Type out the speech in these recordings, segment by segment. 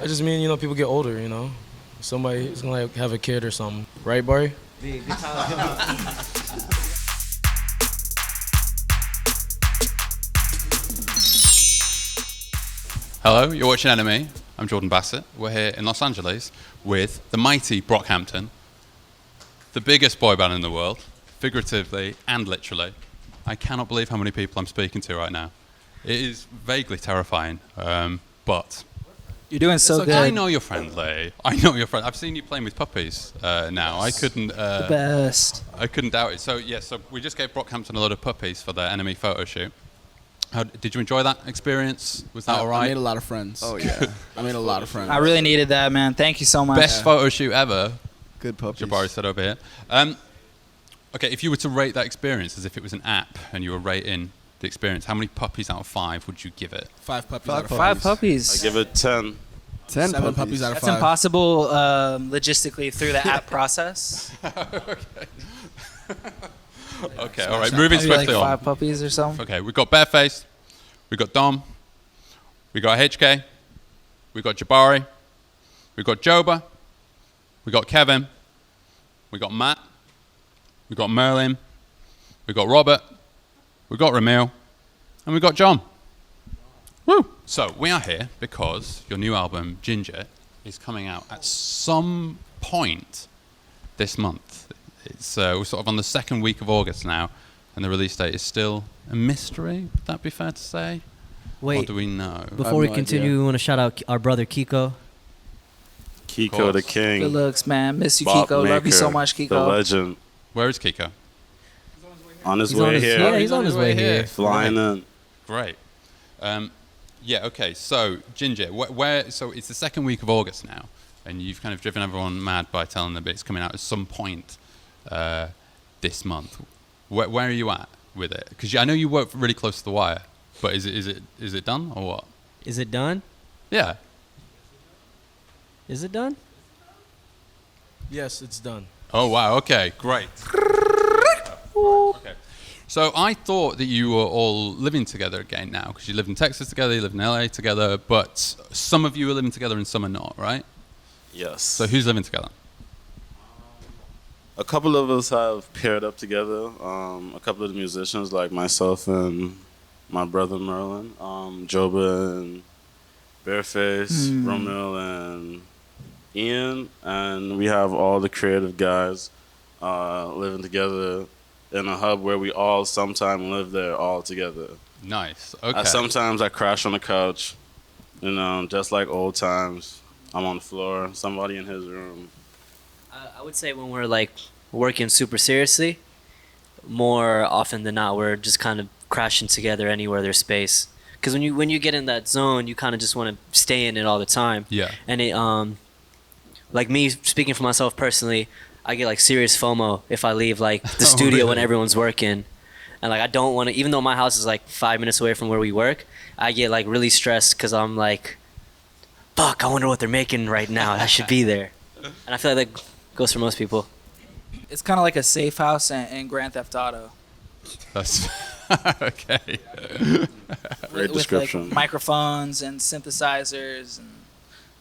I just mean, people get older, Somebody's gonna like have a kid or something. Right, Barry? Be a good time. Hello, you're watching Enemy. I'm Jordan Bassett. We're here in Los Angeles with the mighty Brockhampton, the biggest boy band in the world, figuratively and literally. I cannot believe how many people I'm speaking to right now. It is vaguely terrifying, but... You're doing so good. I know you're friendly. I've seen you playing with Puppies now. I couldn't... the best. I couldn't doubt it. So we just gave Brockhampton a load of puppies for their Enemy photo shoot. Did you enjoy that experience? Was that all right? I made a lot of friends. Oh, yeah. I made a lot of friends. I really needed that, man. Thank you so much. Best photo shoot ever. Good puppies. Jabari said over here. Okay, if you were to rate that experience as if it was an app and you were rating the experience, how many puppies out of 5 would you give it? 5 puppies out of 5. 5 puppies. I give it 10. 10 7 puppies out of 5. That's impossible logistically through the app process. Okay, all right. Moving swiftly like on. 5 puppies or something. Okay, we've got Barefaced, we've got Dom, we've got HK, we've got Jabari, we've got Joba, we've got Kevin, we've got Matt, we've got Merlin, we've got Robert, we've got Ramil, and we've got John. Woo! So we are here because your new album, Ginger, is coming out at some point this month. We're sort of on the second week of August now, and the release date is still a mystery. Would that be fair to say? Wait. Or do we know? Before we continue, we want to shout out our brother Kiko. Kiko the King. Good looks, man. Miss you, Bop Kiko. Love you maker, so much, Kiko. The legend. Where is Kiko? On his way here. Yeah, he's on his way here. Flying in. Great. Okay. So Ginger, so it's the second week of August now, and you've kind of driven everyone mad by telling them it's coming out at some point this month. Where are you at with it? Because I know you work really close to the wire, but is it done or what? Is it done? Yeah. Is it done? Yes, it's done. Oh wow. Okay. Great. Okay. So I thought that you were all living together again now, because you live in Texas together, you live in LA together, but some of you are living together and some are not, right? Yes. So who's living together? A couple of us have paired up together. A couple of the musicians, like myself and my brother Merlin, Joba and Bareface, Romil and Ian, and we have all the creative guys living together in a hub where we all sometime live there all together. Nice. Okay. Sometimes I crash on the couch, just like old times. I'm on the floor, somebody in his room. I would say when we're like working super seriously, more often than not, we're just kind of crashing together anywhere there's space. Because when you get in that zone, you kind of just want to stay in it all the time. Yeah. And it like me speaking for myself personally, I get like serious FOMO if I leave like the studio when everyone's working, and like I don't want to. Even though my house is like 5 minutes away from where we work, I get like really stressed because I'm like, fuck, I wonder what they're making right now. I should be there. And I feel like that goes for most people. It's kind of like a safe house in Grand Theft Auto. That's okay. Great description. With like microphones and synthesizers and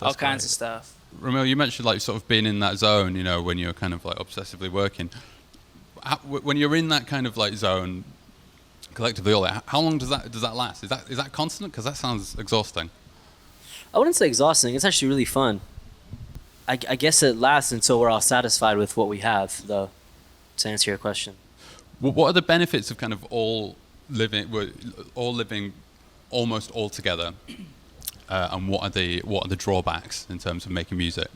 all kinds great. of stuff. Ramil, you mentioned like sort of being in that zone, when you're kind of like obsessively working. When you're in that kind of like zone, collectively, all that, how long does that last? Is that constant? Because that sounds exhausting. I wouldn't say exhausting. It's actually really fun. I guess it lasts until we're all satisfied with what we have, though, to answer your question. What are the benefits of kind of all living almost all together, and what are the drawbacks in terms of making music?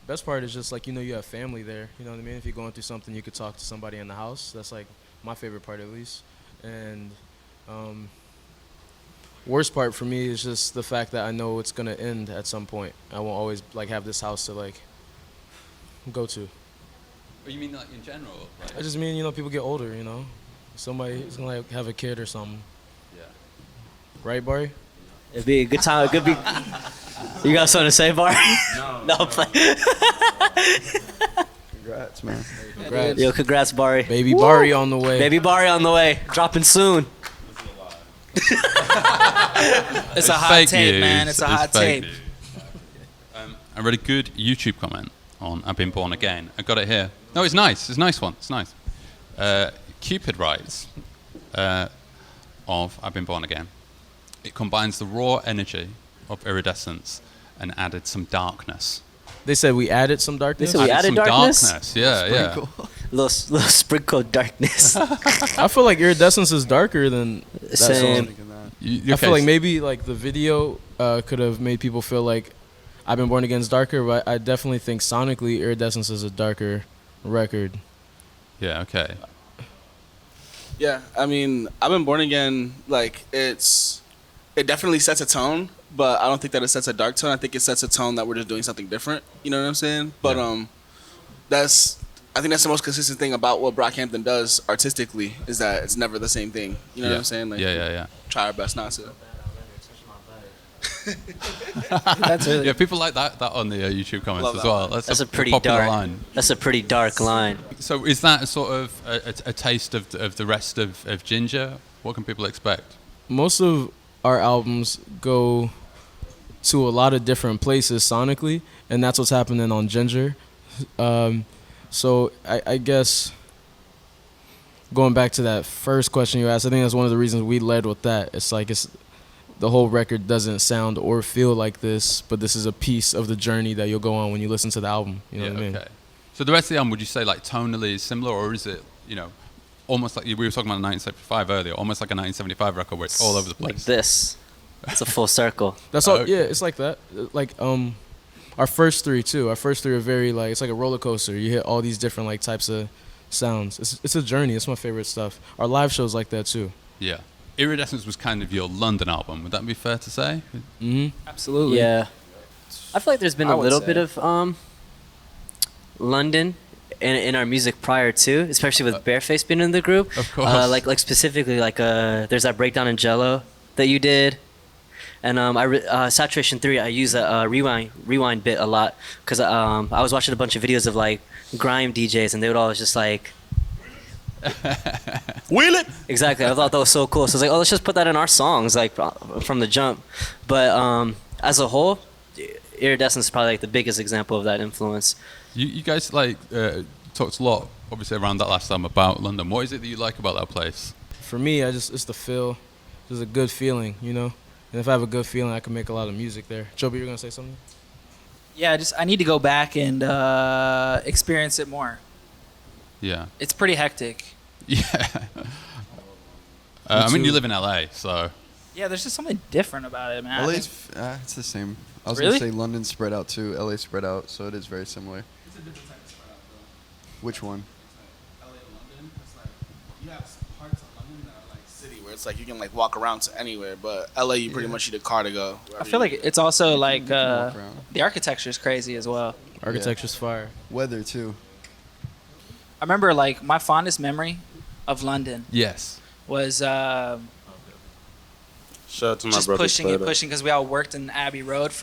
Best part is just like, you have family there. You know what I mean? If you're going through something, you could talk to somebody in the house. That's like my favorite part, at least. And worst part for me is just the fact that I know it's gonna end at some point. I won't always like have this house to like go to. But you mean like in general? I just mean, people get older, Somebody's gonna like have a kid or something. Yeah. Right, Barry? It'd be a good time. It could be. You got something to say, Barry? No. Congrats, man. Congrats. Yo, congrats, Barry. Baby Barry on the way. Baby Barry on the way. Dropping soon. It's a hot fake tape, news. man. It's a hot fake tape. news. I read a good YouTube comment on I've Been Born Again. I got it here. No, it's nice. It's a nice one. It's nice. Cupid writes of I've Been Born Again. It combines the raw energy of iridescence and added some darkness. They said we added some darkness. They said we added some darkness? Yeah. Little sprinkle of darkness. I feel like iridescence is darker than that Same. song. I feel like maybe like the video could have made people feel like I've Been Born Again is darker, but I definitely think sonically Iridescence is a darker record. Yeah, okay. Yeah, I mean, I've Been Born Again, like, it definitely sets a tone, but I don't think that it sets a dark tone. I think it sets a tone that we're just doing something different. You know what I'm saying? But I think that's the most consistent thing about what Brockhampton does artistically is that it's never the same thing. You know what I'm saying? Like, yeah. Try our best not to. That's really Yeah, people like that on the YouTube comments Love as that well. line. That's a pretty popular dark line. That's a pretty dark line. So is that a sort of a taste of the rest of Ginger? What can people expect? Most of our albums go to a lot of different places sonically, and that's what's happening on Ginger. So I guess going back to that first question you asked, I think that's one of the reasons we led with that. It's like the whole record doesn't sound or feel like this, but this is a piece of the journey that you'll go on when you listen to the album. You know what I mean? Okay. So the rest of the album, would you say like tonally is similar, or is it, almost like we were talking about 1975 earlier, almost like a 1975 record where it's all over the place? Like this. It's a full circle. That's all. Okay. Yeah, it's like that. Like our first three too. Our first three are very like it's like a roller coaster. You hit all these different like types of sounds. It's a journey. It's my favorite stuff. Our live shows like that too. Yeah. Iridescence was kind of your London album. Would that be fair to say? Mm-hmm. absolutely. Yeah. I feel like there's been I a would little say. bit of London in our music prior to, especially with Bareface being in the group. Of course. Like specifically there's that breakdown in Jello that you did. And Saturation 3, I use a rewind bit a lot because I was watching a bunch of videos of like grime DJs and they would always just like Wheel it! exactly. I thought that was so cool. So I was like, oh, let's just put that in our songs like from the jump. But as a whole, Iridescence is probably like the biggest example of that influence. You guys like talked a lot, obviously, around that last time about London. What is it that you like about that place? For me, it's the feel. It's a good feeling, you know. And if I have a good feeling, I can make a lot of music there. Joby, you're gonna say something? Yeah, I need to go back and experience it more. Yeah. It's pretty hectic. Yeah. I mean, too. you live in LA, so. Yeah, there's just something different about it, man. I LA's, think- it's the same. I was Really? going to say London's spread out too. LA spread out, so it is very similar. It's a different type of spread out, though. Which one? LA to London, it's like you have parts of London that are like City, where it's like you can like walk around to anywhere, but LA you pretty much need a car to go. I feel like it's also like walk around. the architecture is crazy as well. Architecture's fire. Weather too. I remember like my fondest memory of London Yes. was Shout out to my just brother. pushing because we all worked in Abbey Road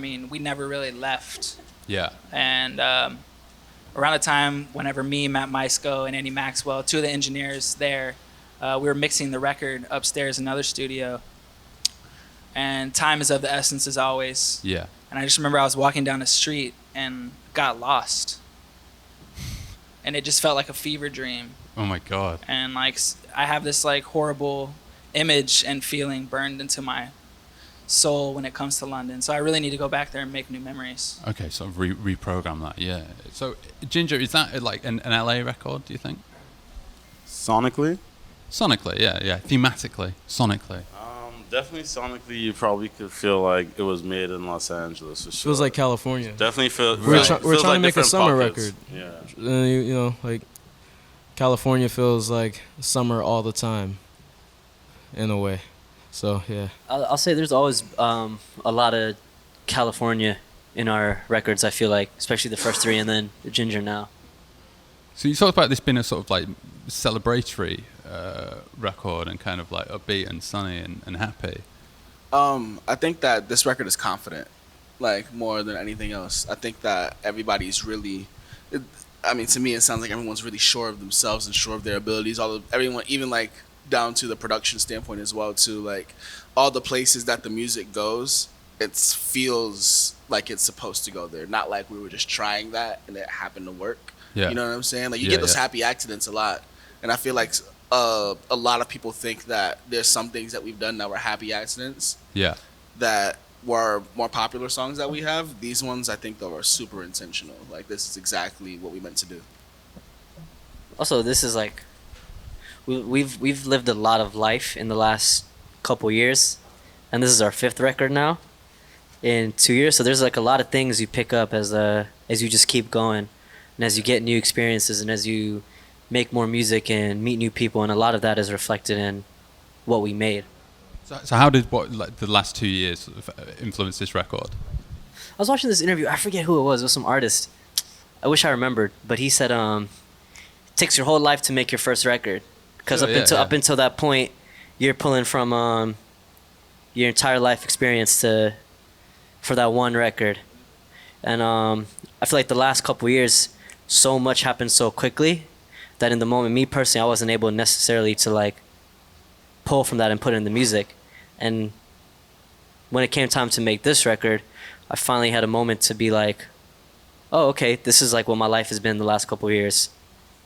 we never really left. Yeah. And around the time whenever me, Matt Maisko, and Andy Maxwell, two of the engineers there, we were mixing the record upstairs in another studio. And time is of the essence as always. Yeah. And I just remember I was walking down the street and got lost. And it just felt like a fever dream. Oh my God. And like I have this like horrible image and feeling burned into my soul when it comes to London. So I really need to go back there and make new memories. Okay, so reprogram that. Yeah. So Ginger, is that like an LA record? Do you think? Sonically? Sonically, yeah. Thematically, sonically. Definitely sonically, you probably could feel like it was made in Los Angeles for sure. Feels like California. Definitely feel. We're right. try- we're Feels trying to make a different summer pockets. record. Yeah. You know, like California feels like summer all the time, in a way. So yeah. I'll say there's always a lot of California in our records. I feel like, especially the first three, and then Ginger now. So you talked about this being a sort of like celebratory record and kind of like upbeat and sunny and happy. I think that this record is confident, like more than anything else. I think that everybody's really. To me, it sounds like everyone's really sure of themselves and sure of their abilities. Everyone, even like down to the production standpoint as well. Too, like all the places that the music goes, it feels like it's supposed to go there, not like we were just trying that and it happened to work. Yeah. You know what I'm saying? Like you Yeah, get those yeah. happy accidents a lot, and I feel like a lot of people think that there's some things that we've done that were happy accidents Yeah. that were more popular songs that we have. These ones, I think, though, are super intentional. Like this is exactly what we meant to do. Also, this is like we've lived a lot of life in the last couple years, and this is our 5th record now in 2 years. So there's like a lot of things you pick up as you just keep going, and as you get new experiences, and as you make more music and meet new people, and a lot of that is reflected in what we made. So how did the last 2 years sort of influence this record? I was watching this interview. I forget who it was. It was some artist. I wish I remembered, but he said, "It takes your whole life to make your first record, because Sure, up until that point, you're pulling from your entire life experience for that one record." And I feel like the last couple years, so much happened so quickly that in the moment, me personally, I wasn't able necessarily to like pull from that and put it in the music. And when it came time to make this record, I finally had a moment to be like, oh, okay, this is like what my life has been the last couple of years.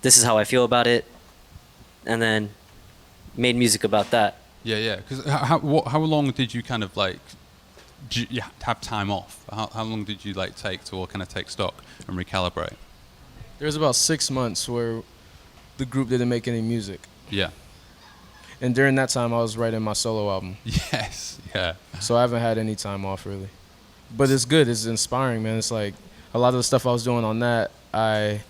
This is how I feel about it. And then made music about that. Yeah, yeah. Because how long did you kind of like you have time off? How long did you like take to all kind of take stock and recalibrate? There was about 6 months where the group didn't make any music. Yeah. And during that time, I was writing my solo album. Yes. Yeah. So I haven't had any time off, really. But it's good. It's inspiring, man. It's like a lot of the stuff I was doing on that, I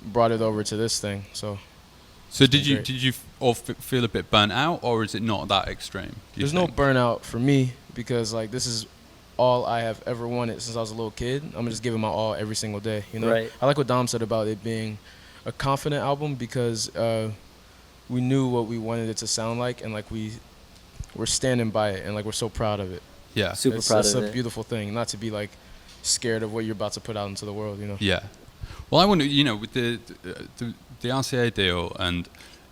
brought it over to this thing. So did you all feel a bit burnt out, or is it not that extreme? There's no burnout for me, because like this is all I have ever wanted since I was a little kid. I'm just giving my all every single day, you know? Right. I like what Dom said about it being a confident album, because we knew what we wanted it to sound like, and like we're standing by it, and like we're so proud of it. Yeah. Super proud It's of a it. beautiful thing, not to be like scared of what you're about to put out into the world, you know? Yeah. Well, I wonder, with the RCA deal, and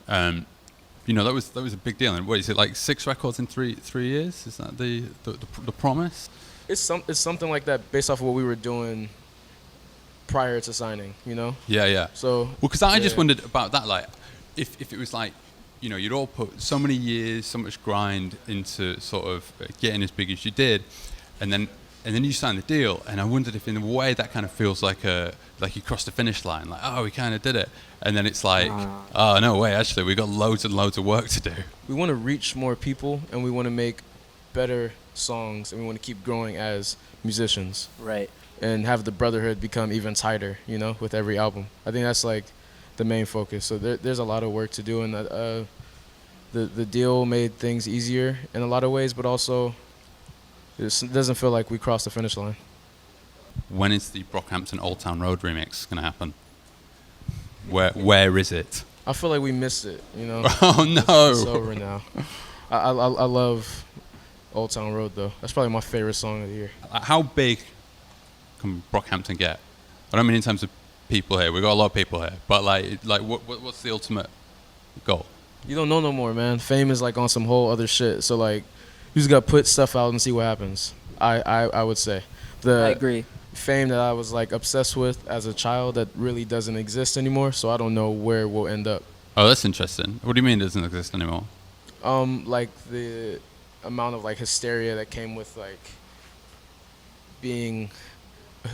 that was a big deal. And what is it, like 6 records in 3 years? Is that the promise? It's something like that based off of what we were doing prior to signing, you know? Yeah, yeah. So Well, because I just yeah. wondered about that, like, if it was like, you'd all put so many years, so much grind into sort of getting as big as you did, and then you signed the deal, and I wondered if in a way that kind of feels like you crossed the finish line, like, oh, we kind of did it, and then it's like, oh, no way, actually, we got loads and loads of work to do. We want to reach more people, and we want to make better songs, and we want to keep growing as musicians. Right. And have the brotherhood become even tighter, with every album. I think that's like the main focus. So there's a lot of work to do, and the deal made things easier in a lot of ways, but also it doesn't feel like we crossed the finish line. When is the Brockhampton Old Town Road remix going to happen? Where is it? I feel like we missed it, Oh, no. It's over now. I love Old Town Road, though. That's probably my favorite song of the year. How big can Brockhampton get? I don't mean in terms of people here. We've got a lot of people here. But, what's the ultimate goal? You don't know no more, man. Fame is, like, on some whole other shit. So, like, you just got to put stuff out and see what happens. I would say. I agree. Fame that I was, like, obsessed with as a child that really doesn't exist anymore, so I don't know where we'll end up. Oh, that's interesting. What do you mean it doesn't exist anymore? Like, the amount of, like, hysteria that came with, like, being a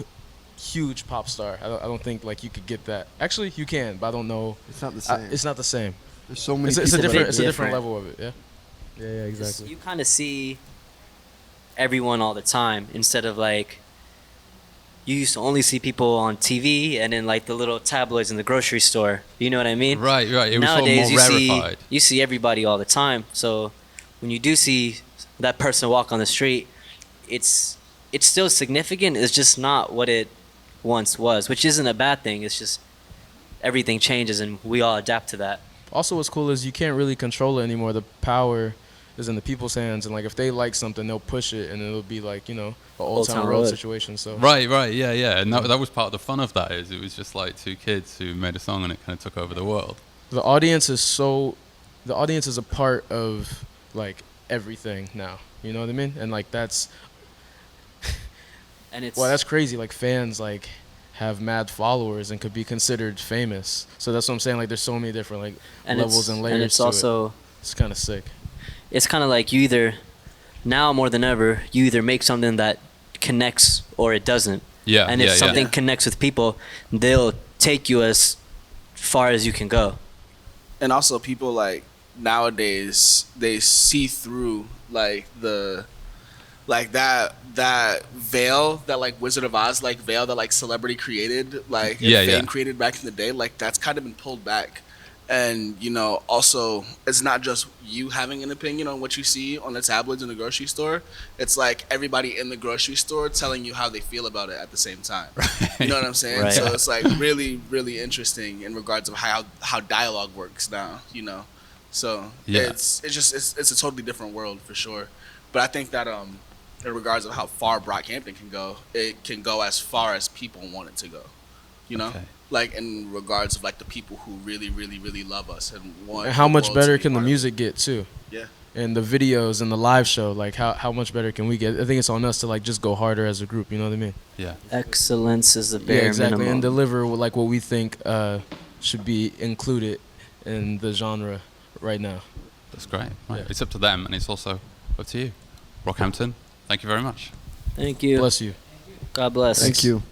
huge pop star. I don't think, like, you could get that. Actually, you can, but I don't know. It's not the same. It's not the same. There's so many It's a people. different. bit It's a different different. level of it. Yeah. Yeah. Exactly. You kind of see everyone all the time, instead of like you used to only see people on TV and in like the little tabloids in the grocery store. You know what I mean? Right. It was Nowadays, sort of more rarefied. you see everybody all the time. So when you do see that person walk on the street, it's still significant. It's just not what it once was, which isn't a bad thing. It's just everything changes, and we all adapt to that. Also, what's cool is you can't really control it anymore. The power is in the people's hands, and like if they like something, they'll push it, and it'll be like an Old Town Road situation. So Right, yeah. And that was part of the fun of that, is it was just like 2 kids who made a song and it kind of took over the world. the audience is a part of like everything now. You know what I mean? And like that's And it's that's crazy. Like fans like have mad followers and could be considered famous. So that's what I'm saying. Like there's so many different like and levels it's, and layers and it's to also it. It's kind of sick. it's kind of like you either now more than ever you either make something that connects or it doesn't. Yeah. And if yeah, something yeah. connects with people, they'll take you as far as you can go. And also people like nowadays they see through like that veil, that like Wizard of Oz like veil that like celebrity created, like and Yeah, fame yeah. created back in the day, like that's kind of been pulled back. And you know, also it's not just you having an opinion on what you see on the tablets in the grocery store. It's like everybody in the grocery store telling you how they feel about it at the same time. You know what I'm saying? Right. So it's like really, really interesting in regards of how dialogue works now. You know, so Yeah. it's a totally different world for sure. But I think that in regards of how far Brockhampton can go, it can go as far as people want it to go. You know, Okay. like in regards of like the people who really, really, really love us and want. And how the much world to better be can the part of it. music get too? Yeah. And the videos and the live show, like how much better can we get? I think it's on us to like just go harder as a group. You know what I mean? Yeah. Excellence is the bare Yeah, exactly. minimum. And deliver like what we think should be included in the genre right now. That's great. Right. Yeah. It's up to them, and it's also up to you. Brockhampton, thank you very much. Thank you. Bless you. God bless. Thank you.